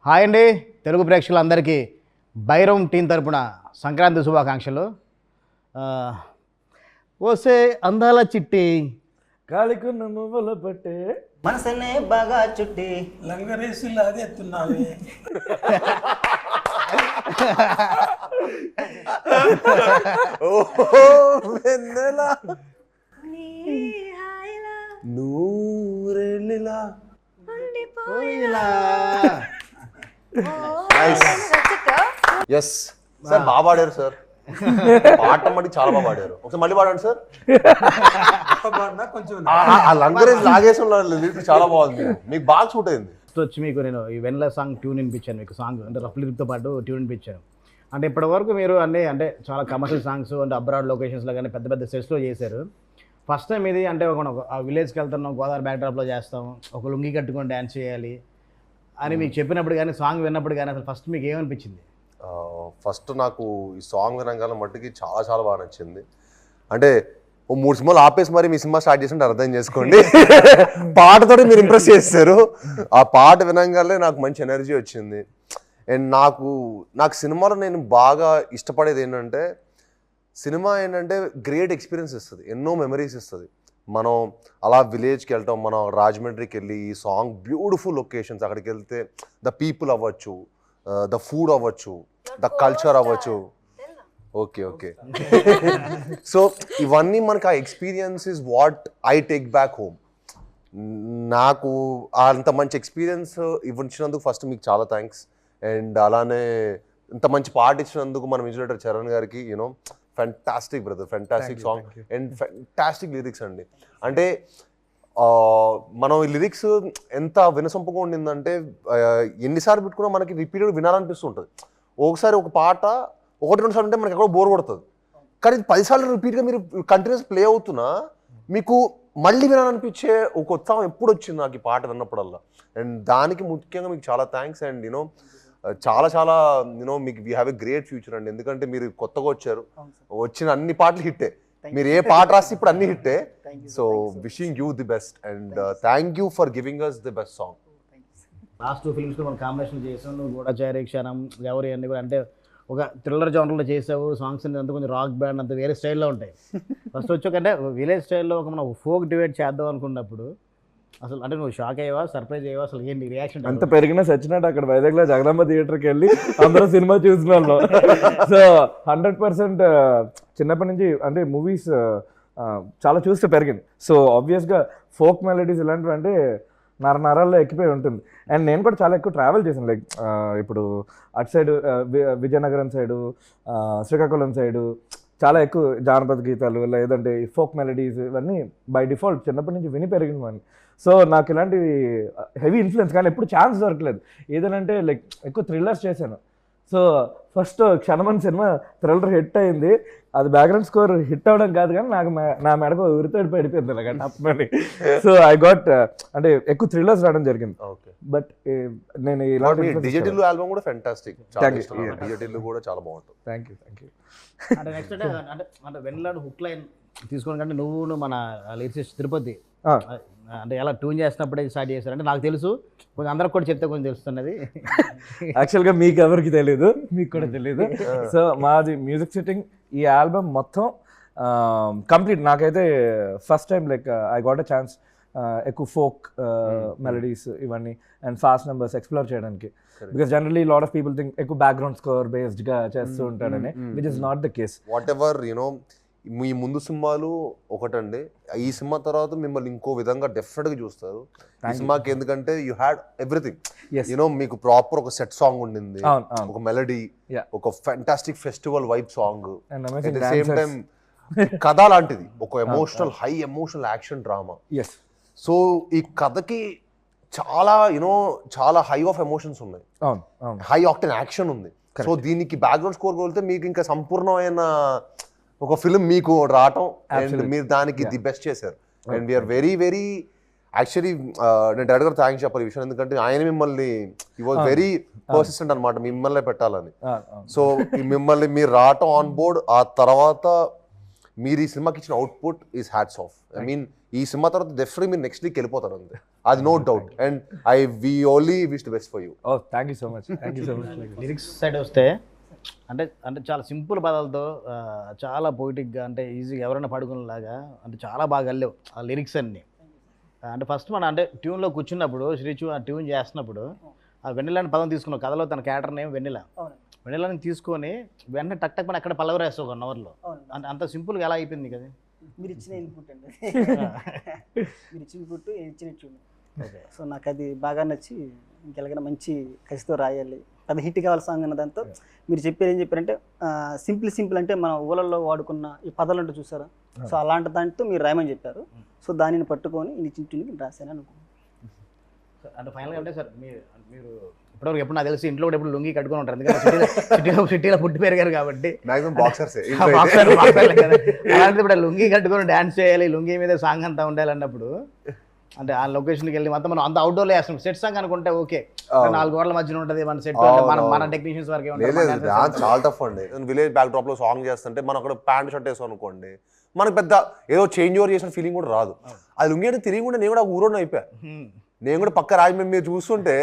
Hi అండి తెలుగు ప్రేక్షకులందరికీ Bairam team తరపున సంక్రాంతి శుభాకాంక్షలు. ఓసే అందాల చిట్టి కాలికున్న మువ్వల పట్టే మనసనే బాగా చుట్టి లంగరేసి లాగెత్తున్నావే. నూరెళ్ళిలా ఎస్ సార్ బాగా పాడారు సార్. పాట మట్టి చాలా బాగా పాడారు. ఒకసారి మళ్ళీ పాడండి సార్. కొంచెం ఆ లంగరేజ్ లాగేసిన లిరిక్ చాలా బాగుంది, మీకు బాగా సూట్ అయింది. వచ్చి మీకు నేను ఈ వెన్నెల సాంగ్ ట్యూన్ వినిపించాను, మీకు సాంగ్ అంటే రఫ్ లిరిక్తో పాటు ట్యూన్ వినిపించాను. అంటే ఇప్పటివరకు మీరు అన్నీ అంటే చాలా కమర్షియల్ సాంగ్స్ అంటే అబ్రాడ్ లొకేషన్స్లో కానీ పెద్ద పెద్ద సెట్స్లో చేశారు. ఫస్ట్ టైం ఇది అంటే ఒక విలేజ్కి వెళ్తున్నాం, గోదావరి బ్యాక్డ్రాప్లో చేస్తాం, ఒక లుంగి కట్టుకొని డ్యాన్స్ చేయాలి అని మీకు చెప్పినప్పుడు కానీ సాంగ్ విన్నప్పుడు కానీ అసలు ఫస్ట్ మీకు ఏమనిపించింది? ఫస్ట్ నాకు ఈ సాంగ్ వినగానే మట్టుకి చాలా చాలా బాగా నచ్చింది. అంటే ఓ 3 సినిమాలు ఆపేసి మరి మీ సినిమా స్టార్ట్ చేసినట్టు అర్థం చేసుకోండి. పాటతో మీరు ఇంప్రెస్ చేస్తారు. ఆ పాట వినగానే నాకు మంచి ఎనర్జీ వచ్చింది. అండ్ నాకు సినిమాలో నేను బాగా ఇష్టపడేది ఏంటంటే, సినిమా ఏంటంటే గ్రేట్ ఎక్స్పీరియన్స్ ఇస్తుంది, ఎన్నో మెమరీస్ ఇస్తుంది. మనం అలా విలేజ్కి వెళ్తాం, మనం రాజమండ్రికి వెళ్ళి ఈ సాంగ్ బ్యూటిఫుల్ లొకేషన్స్, అక్కడికి వెళ్తే ద పీపుల్ అవ్వచ్చు, ద ఫుడ్ అవ్వచ్చు, ద కల్చర్ అవ్వచ్చు. ఓకే ఓకే సో ఇవన్నీ మనకి ఆ experience is what I take back home. నాకు అంత మంచి ఎక్స్పీరియన్స్ ఇవ్వచ్చినందుకు ఫస్ట్ మీకు చాలా థ్యాంక్స్. అండ్ అలానే ఇంత మంచి పాట ఇచ్చినందుకు మన మ్యూజిక్ డైరెక్టర్ చరణ్ గారికి you know fantastic brother, fantastic song and fantastic lyrics అండి. అంటే మనం ఈ లిరిక్స్ ఎంత వినసొంపుగా ఉండిందంటే ఎన్నిసార్లు పెట్టుకున్నా మనకి రిపీటెడ్ వినాలనిపిస్తుంటుంది. ఒకసారి ఒక పాట 1-2 సార్లు ఉంటే మనకి ఎక్కడో బోర్ కొడుతుంది, కానీ 10 సార్లు రిపీట్గా మీరు కంటిన్యూస్ ప్లే అవుతున్నా మీకు మళ్ళీ వినాలనిపించే ఒక ఉత్సాహం ఎప్పుడు వచ్చింది నాకు ఈ పాట విన్నప్పుడల్లా. అండ్ దానికి ముఖ్యంగా మీకు చాలా థ్యాంక్స్. అండ్ యూనో చాలా చాలా యూనో మీకు we have a great future అండి. ఎందుకంటే మీరు కొత్తగా వచ్చారు, వచ్చిన అన్ని పాటలు హిట్టే, మీరు ఏ పాట రాసి ఇప్పుడు అన్ని హిట్టే. So wishing you the best and thank you for giving us the best song. Last 2 ఫిల్మ్స్లో మనం కాంబినేషన్ చేసాం, నువ్వు కూడా చేరే క్షణం ఎవరి అన్నీ కూడా అంటే ఒక థ్రిల్లర్ జానర్లో చేసావు. సాంగ్స్ అంతా కొంచెం రాక్ బ్యాండ్ అంత వేరే స్టైల్లో ఉంటాయి. ఫస్ట్ వచ్చాకంటే విలేజ్ స్టైల్లో ఒక మనం ఫోక్ డిబేట్ చేద్దాం అనుకున్నప్పుడు అసలు అంటే నువ్వు షాక్ అయ్యావా, సర్ప్రైజ్ అయ్యావా, అసలు ఏంటి రియాక్షన్? అంత పెరిగిన సచ్చినట్టు అక్కడ వైజాగ్లో జగదాంబ థియేటర్కి వెళ్ళి అందరూ సినిమా చూసిన వాళ్ళు. సో 100% చిన్నప్పటి నుంచి అంటే మూవీస్ చాలా చూస్తే పెరిగింది. సో ఆబ్వియస్గా ఫోక్ మెలడీస్ ఇలాంటివి అంటే నరాల్లో ఎక్కిపోయి ఉంటుంది. అండ్ నేను కూడా చాలా ఎక్కువ ట్రావెల్ చేశాను. లైక్ ఇప్పుడు అటు side Vizianagaram side, Srikakulam side చాలా ఎక్కువ జానపద గీతాలు లేదంటే ఫోక్ మెలడీస్ ఇవన్నీ బై డిఫాల్ట్ చిన్నప్పటి నుంచి విని పెరిగినవాడిని. సో నాకు ఇలాంటివి హెవీ ఇన్ఫ్లుయెన్స్, కానీ ఎప్పుడు ఛాన్స్ దొరకలేదు. ఏదనంటే లైక్ ఎక్కువ థ్రిల్లర్స్ చేశాను. సో ఫస్ట్ క్షణమన్ సినిమా థ్రిల్లర్ హిట్ అయింది. అది బ్యాక్గ్రౌండ్ స్కోర్ హిట్ అవ్వడం కాదు, కానీ నాకు నా మెడకు ఉరితోడి పడిపోయింది అలాగ టప్పని. సో ఐ గాట్ అంటే ఎక్కువ థ్రిల్లర్స్ రావడం జరిగింది. బట్ నేను ఇలాంటి డిజిటల్ ఆల్బమ్ కూడా ఫెంటాస్టిక్, డిజిటల్ కూడా చాలా బాగుంటుంది. Thank you. అంటే నెక్స్ట్ అంటే వెన్నెల హుక్ లైన్ తీసుకోవడం కంటే నువ్వు మన లిరిసిస్ట్ తిరుపతి అంటే ఎలా ట్యూన్ చేసినప్పుడే స్టార్ట్ చేశారు అంటే నాకు తెలుసు, కొంచెం అందరికి కూడా చెప్తే కొంచెం తెలుస్తున్నది. యాక్చువల్గా మీకు ఎవరికి తెలియదు, మీకు కూడా తెలియదు. సో మాది మ్యూజిక్ సిట్టింగ్ ఈ ఆల్బమ్ మొత్తం కంప్లీట్ నాకైతే first time like I got a chance ఎక్కువ ఫోక్ మెలడీస్ ఇవన్నీ అండ్ ఫాస్ట్ నెంబర్స్ ఎక్స్ప్లోర్ చేయడానికి. Because generally lot of people think ఎక్కువ బ్యాక్గ్రౌండ్ స్కోర్ బేస్డ్గా చేస్తూ ఉంటాడని, which is not the case. Whatever you know మీ ముందు సినిమాలు ఒకటండి, ఈ సినిమా తర్వాత మిమ్మల్ని ఇంకో విధంగా డెఫినెట్గా చూస్తారు ఈ సినిమాకి. ఎందుకంటే యూ హ్యాడ్ ఎవ్రీథింగ్. యూనో మీకు ప్రాపర్ ఒక సెట్ సాంగ్ ఉండింది, ఒక మెలడీ, ఒక fantastic festival vibe song, at the same time కథ లాంటిది, ఒక emotional high emotional action drama. So ఈ కథకి చాలా యూనో చాలా హై ఆఫ్ ఎమోషన్స్ ఉన్నాయి, హై ఆక్టెన్ యాక్షన్ ఉంది. సో దీనికి బ్యాక్గ్రౌండ్ స్కోర్ కోల్తే మీకు ఇంకా సంపూర్ణమైన ఒక ఫిల్మ్ మీకు రావటం అండ్ మీరు దానికి ది బెస్ట్ చేశారు. And we're very very actually నేను డైరెక్టర్ థ్యాంక్స్ చెప్పాలి ఈ విషయం, ఎందుకంటే ఆయన మిమ్మల్ని ఈ వాజ్ వెరీ పర్సిస్టెంట్ అనమాట మిమ్మల్ని పెట్టాలని. సో మిమ్మల్ని మీరు రావటం ఆన్ బోర్డ్, ఆ తర్వాత మీరు ఈ సినిమాకి ఇచ్చిన output is hats off. I mean ఈ సినిమా తర్వాత డెఫినెట్లీ మీరు నెక్స్ట్ వీక్ వెళ్ళిపోతారు అంతే, అది no doubt. And we only wish the best for you. Oh thank you so much. Lyrics side వస్తే అంటే అంటే చాలా సింపుల్ పదాలతో చాలా పొయిటిక్గా అంటే ఈజీగా ఎవరైనా పడుకునేలాగా అంటే చాలా బాగా వెళ్ళలేవు ఆ లిరిక్స్ అన్నీ. అంటే ఫస్ట్ మన అంటే ట్యూన్లో కూర్చున్నప్పుడు శ్రీచు ఆ ట్యూన్ చేస్తున్నప్పుడు ఆ వెన్నెలని పదం తీసుకున్నాం కథలో, తన క్యారెక్టర్ నేమ్ వెన్నెల. వెన్నెలని తీసుకొని వెంటనే టక్ టక్ మన అక్కడ పల్లవి రాస్తావు 1 hourలో. అంటే అంత సింపుల్గా ఎలా అయిపోయింది కదా. మీరు ఇచ్చిన ఇన్పుట్ అండి, మీరు ఇచ్చిన ఇన్పుట్ ఇచ్చిన ట్యూన్. సో నాకు అది బాగా నచ్చి ఇంకెలాగైనా మంచి కసితో రాయాలి, అది హిట్ కావాలి సాంగ్ అన్న దాంతో మీరు చెప్పారు. ఏం చెప్పారంటే సింపుల్ అంటే మన ఊళ్ళల్లో వాడుకున్న ఈ పదాలు అంటూ చూసారా, సో అలాంటి దాంతో మీరు రాయమని చెప్పారు. సో దానిని పట్టుకొని ఇచ్చిన ట్యూన్కి రాశాను అనుకున్నాను. అంటే ఫైనల్గా అంటే సార్ మీరు ఇప్పటివరకు ఎప్పుడు నాకు తెలిసి ఇంట్లో కూడా ఎప్పుడు లుంగి కట్టుకొని ఉంటారు, ఎందుకంటే సిటీలో పుట్టి పెరిగారు కాబట్టి. మాక్సిమం బాక్సర్సే. అలాంటిది ఇప్పుడు లుంగి కట్టుకొని డాన్స్ చేయాలి, లుంగి మీద సాంగ్ అంతా ఉండాలి అన్నప్పుడు అంటే ఆ లొకేషన్కి వెళ్ళి మొత్తం మనం అంత అవుట్డోర్లో వేస్తాం. సెట్ సాంగ్ అనుకుంటే ఓకే, 4 గోడల మధ్యన ఉంటుంది మన సెట్, మన టెక్నీషియన్స్ వరకే ఉంటుంది. చాలా టఫ్ అండి. విలేజ్ బ్యాక్ డ్రాప్ లో సాంగ్ చేస్తుంటే మనం అక్కడ ప్యాంట్ షర్ట్ వేసాం అనుకోండి, మనకు పెద్ద ఏదో చేంజ్ ఓవర్ చేసిన ఫీలింగ్ కూడా రాదు. అది లుంగి అంటే తిరిగి కూడా నేను కూడా ఊరోని అయిపోయా. నేను కూడా పక్క రాజమండ్రి మీరు చూస్తుంటే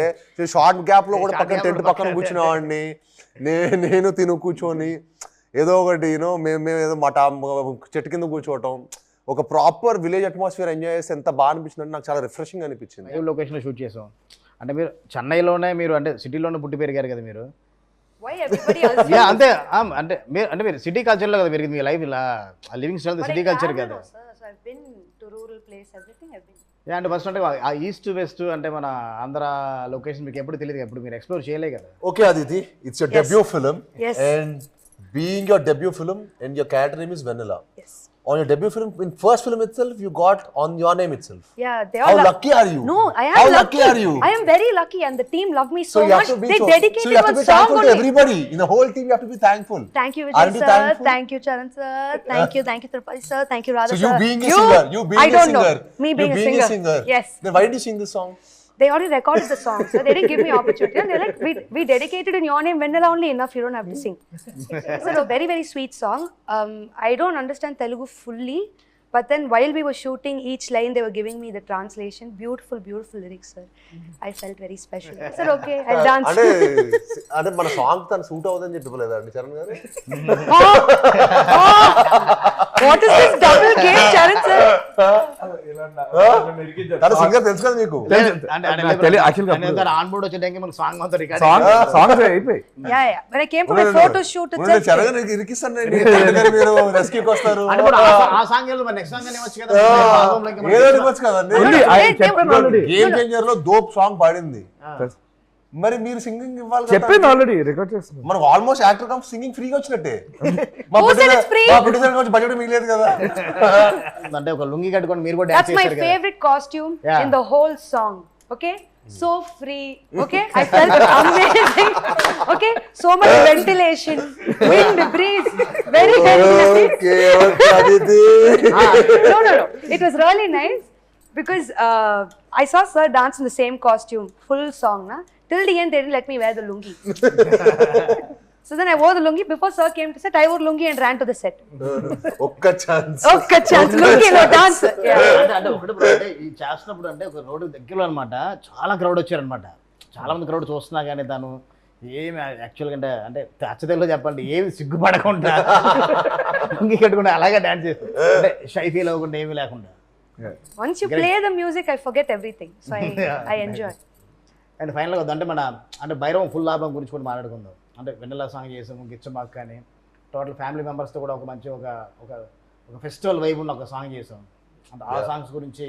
షార్ట్ గ్యాప్ లో కూడా పక్కన టెంట్ పక్కన కూర్చునేవాడిని. నేను తిను కూర్చొని ఏదో ఒకటి మేము ఏదో చెట్టు కింద కూర్చోవటం, ఒక ప్రాపర్ విలేజ్ అట్మాస్ఫియర్ ఎంజాయ్ చేస్తే ఎంత బాగా అనిపించింది అంటే నాకు చాలా రిఫ్రెషింగ్ అనిపించింది. లైవ్ లొకేషన్లో షూట్ చేసాం. అంటే మీరు చెన్నైలోనే మీరు అంటే సిటీలోనే పుట్టి పెరిగారు కదా మీరు. అంతే అంటే మీరు సిటీ కల్చర్లో కదా పెరిగింది మీ లైఫ్, ఇలా లివింగ్ స్టైల్ సిటీ కల్చర్ కదా. అంటే ఫస్ట్ అంటే ఆ ఈస్ట్ వెస్ట్ అంటే మన ఆంధ్ర లొకేషన్ మీకు ఎప్పుడు తెలియదు, ఎప్పుడు మీరు ఎక్స్ప్లోర్ చేయలే కదా. Okay Aditi, it's your debut film and being your debut film and your character name is Vennela. On your debut film, in first film itself, you got on your name itself. Yeah, they are. How lucky are you? No, I am How lucky. are you? I am very lucky, and the team love me so you have much. to be They dedicated so you have to be one song thankful only. to everybody in the whole team. You have to be thankful. Thank you, Aren't Vijay you sir. thankful? Thank you, Charan sir. Thank you, Tirupati sir. Thank you, Radha So sir. you being a singer, you being I don't a singer, know. Me being a singer. Yes. Then why did you sing this song? They already recorded the song, so they didn't give me opportunity. And they're like, we dedicated in your name, Vanilla only enough. You don't have to sing. It's a very, very sweet song. I don't understand Telugu fully. But then while we were shooting each line, they were giving me the translation. Beautiful, beautiful lyrics, sir. I felt very special. I said, okay, I'll dance. అంటే మన song తను suit అవుతుందని చెప్పలేదండి చరణ్ గారు. What is this double game, Charan sir? తను singer తెలుసు కదా మీకు. ఆన్ బోర్డ్ వచ్చే టైంకి మనకు సాంగ్ మొత్తం రికార్డ్ సాంగ్స్ అయిపోయి. Yeah. When I came for my photo shoot, itself. Charan గారికి ఇరికిస్తాను మీరు రెస్క్యూకి వస్తారు. ఆ సాంగ్ నెక్స్ట్ సాంగ్ అనేవచ్చు కదా. ఏదో ఇవ్వచ్చు కదండి. గేమ్ చేంజర్ లో దోప్ సాంగ్ పాడింది, మరి మీరు సింగింగ్ ఇవ్వాలి. చెప్పింది ఆల్రెడీ రికార్డ్ చేస్తున్నాం. మనకు ఆల్మోస్ట్ యాక్టర్ కమ్ సింగింగ్ ఫ్రీగా వచ్చినట్టే. మా ప్రొడ్యూసర్ కొంచెం బడ్జెట్ మిగిలేదు కదా. అంటే ఒక లుంగి కట్టుకొని మీరు కూడా That's my favorite costume in the whole song. Okay, so free. Okay, I felt amazing. Okay, so much ventilation, wind, breeze, very nice. Okay, Aditi. No, it was really nice because I saw sir dance in the same costume, full song na. Till the end they didn't let me wear the lungi. So then I wore the lungi. Before sir came to set, I wore lungi and ran to the set. ఒక్క chance lungi lo dance. అంటే ఒకటి ఈ చేస్తున్నప్పుడు అంటే ఒక road దగ్గరలో అనమాట చాలా క్రౌడ్ వచ్చారనమాట. చాలా మంది క్రౌడ్ చూస్తున్నా కానీ తను ఏమి యాక్చువల్గా అంటే అచ్చతెల్లో చెప్పాలంటే ఏమి సిగ్గుపడకుండా లుంగి కట్టుకుంటే అలాగే డాన్స్ చేస్తాను, అంటే షై ఫీల్ అవ్వకుండా ఏమీ లేకుండా. Once you play the music, I forget everything. So I enjoy. And ఫైనల్గా అంటే మన అంటే భైరవం ఫుల్ ఆల్బమ్ గురించి కూడా మాట్లాడుకుందాం. అంటే వెన్నెల సాంగ్ చేసాము, గిచ్చమాక్ కానీ టోటల్ ఫ్యామిలీ మెంబర్స్తో కూడా ఒక మంచి ఒక ఫెస్టివల్ వైబ్ ఉన్న ఒక సాంగ్ చేసాం. అంటే ఆ సాంగ్స్ గురించి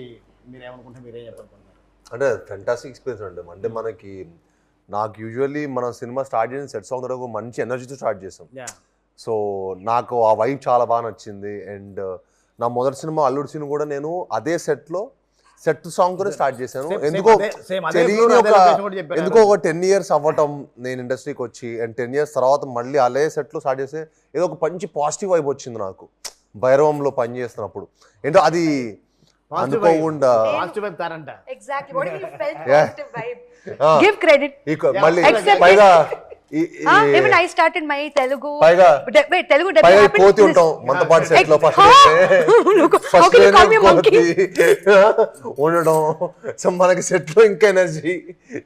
మీరు ఏమనుకుంటే మీరేం చెప్పాలనుకుంటున్నారు? అంటే ఫెంటాస్టిక్ ఎక్స్పీరియన్స్ అండి. అంటే మనకి నాకు యూజువల్లీ మనం సినిమా స్టార్ట్ చేసిన సెట్ సాంగ్ ద్వారా మంచి ఎనర్జీతో స్టార్ట్ చేసాం. సో నాకు ఆ వైబ్ చాలా బాగా నచ్చింది. అండ్ నా మొదటి సినిమా అల్లుడు సినిమా కూడా నేను అదే సెట్ సాంగ్ తోనే స్టార్ట్ చేశాను. ఎందుకో తెలియని ఒక 10 years అవ్వటం నేను ఇండస్ట్రీకి వచ్చి, అండ్ 10 years తర్వాత మళ్ళీ అలే సెట్లో స్టార్ట్ చేస్తే ఏదో ఒక మంచి పాజిటివ్ వైబ్ వచ్చింది నాకు భైరవంలో పని చేస్తున్నప్పుడు. ఏంటో అది అనుకోకుండా Exactly. What if you felt positive vibe? Give credit. మళ్ళీ పైగా Even I started my Telugu. పైగా Telugu పైగా happened కోతి this- ఉంటాం మనతో సెట్ లో first How can you call me a monkey? ఉండడం. సో మనకి సెట్ లో ఇంకా ఎనర్జీ,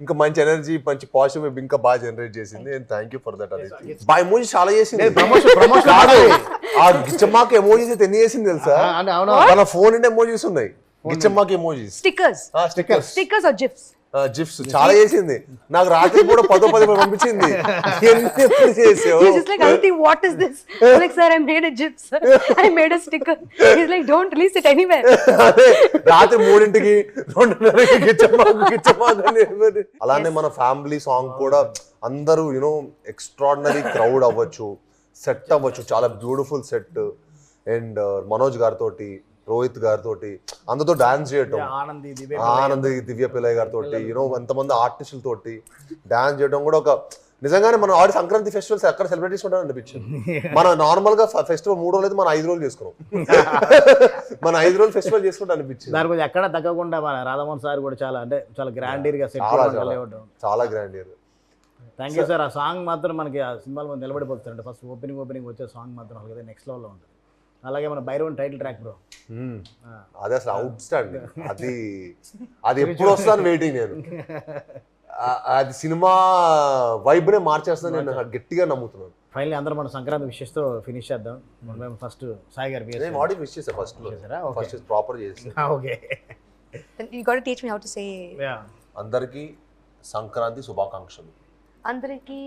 ఇంకా మంచి ఎనర్జీ, మంచి పాజిటివ్ ఇంకా బాగా జనరేట్ చేసింది. And thank you for that. అది బా ఎమోజీ చాలా చేసింది. ప్రమోషన్ కాదు, ఆ గిచ్చమ్మాకి ఎమోజీస్ అయితే ఎన్ని చేసింది తెలుసా? అంటే అవును మన ఫోన్ నిండా ఎమోజీస్ ఉన్నాయి, గిచ్చమ్మాకి emojis, Stickers. Stickers, Or GIFs. GIFs చాలా చేసింది. నాకు రాత్రి కూడా 10 పంపించింది. ఎప్పుడు చేసావు? He's just like, Auntie, what is this? I'm like, sir, I made a GIF, sir. I made a sticker. He's like, don't release it anywhere. అదే రాత్రి 3ంటికి 2:30కి గిచ్చమ్మాకు. అలానే మన ఫ్యామిలీ సాంగ్ కూడా అందరూ యూనో ఎక్స్ట్రాడినరీ క్రౌడ్ అవ్వచ్చు, సెట్ అవ్వచ్చు, చాలా beautiful set. And Manoj గారితో, రోహిత్ గారితో అందరితో డాన్స్ చేయటం, ఆనంద్ దివ్య పిల్లయ్య గారితో యూనో ఎంతమంది ఆర్టిస్టులతోటి డాన్స్ చేయడం కూడా ఒక నిజంగానే మనం ఆడి సంక్రాంతి ఫెస్టివల్స్ ఎక్కడ సెలబ్రేట్ చేసుకుంటాం అనిపించింది. మనం నార్మల్ గా ఫెస్టివల్ 3 రోజులు అయితే మనం 5 రోజులు చేసుకున్నాం. మన 5 రోజులు ఫెస్టివల్ చేసుకుంటా అనిపించింది. దాని గురించి ఎక్కడ తగ్గకుండా మన రాధామోహన్ సార్ కూడా చాలా అంటే చాలా గ్రాండీర్ గా సెట్ చాలా grand year. Thank you sir. ఆ సాంగ్ మాత్రం మనకి ఆ సినిమాలో మనం నిలబడిపోతుంది. ఫస్ట్ ఓపెనింగ్ వచ్చే సాంగ్ మాత్రం అలాగే నెక్స్ట్ లెవెల్లో ఉంటుంది. అలాగే మన భైరవన్ టైటిల్ ట్రాక్ బ్రో, అది అసలు అవుట్ స్టాండింగ్. అది ఎప్పుడు వస్తాను వెయిటింగ్ నేను. అది సినిమా వైబ్ నే మార్చేస్తాను నేను గట్టిగా నమ్ముతున్నాను. ఫైనల్లీ అందరూ మన సంక్రాంతి విషెస్ తో ఫినిష్ చేద్దాం. మేము ఫస్ట్ సాయి గారు నేను ఆడియో విష్ చేసా ఫస్ట్ లో, ఫస్ట్ ప్రాపర్ చేసి. Okay, Then you got to teach me how to say. అందరికీ సంక్రాంతి శుభాకాంక్షలు. అందరికీ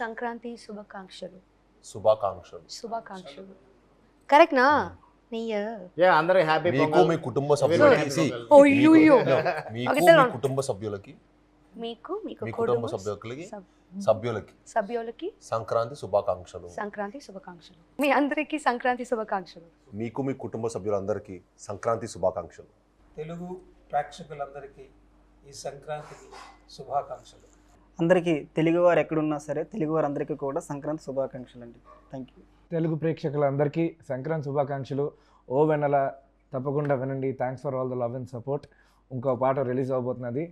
సంక్రాంతి శుభాకాంక్షలు. శుభాకాంక్షలు కరెక్ట్ నా? నీ అందరూ హ్యాపీ మీకు మీ కుటుంబ సభ్యులకి కుటుంబ సభ్యులకి మీకు కుటుంబ సభ్యులకి సంక్రాంతి శుభాకాంక్షలు. మీ అందరికీ సంక్రాంతి శుభాకాంక్షలు. మీకు మీ కుటుంబ సభ్యులందరికీ సంక్రాంతి శుభాకాంక్షలు. తెలుగు ప్రేక్షకులందరికీ ఈ సంక్రాంతికి శుభాకాంక్షలు. అందరికీ తెలుగువారు ఎక్కడున్నా సరే తెలుగువారు అందరికీ కూడా సంక్రాంతి శుభాకాంక్షలు అండి. Thank you. తెలుగు ప్రేక్షకులందరికీ సంక్రాంతి శుభాకాంక్షలు. ఓ వెన్నెల తప్పకుండా వినండి. Thanks for all the love and support. ఇంకో పాట రిలీజ్ అవబోతున్నది.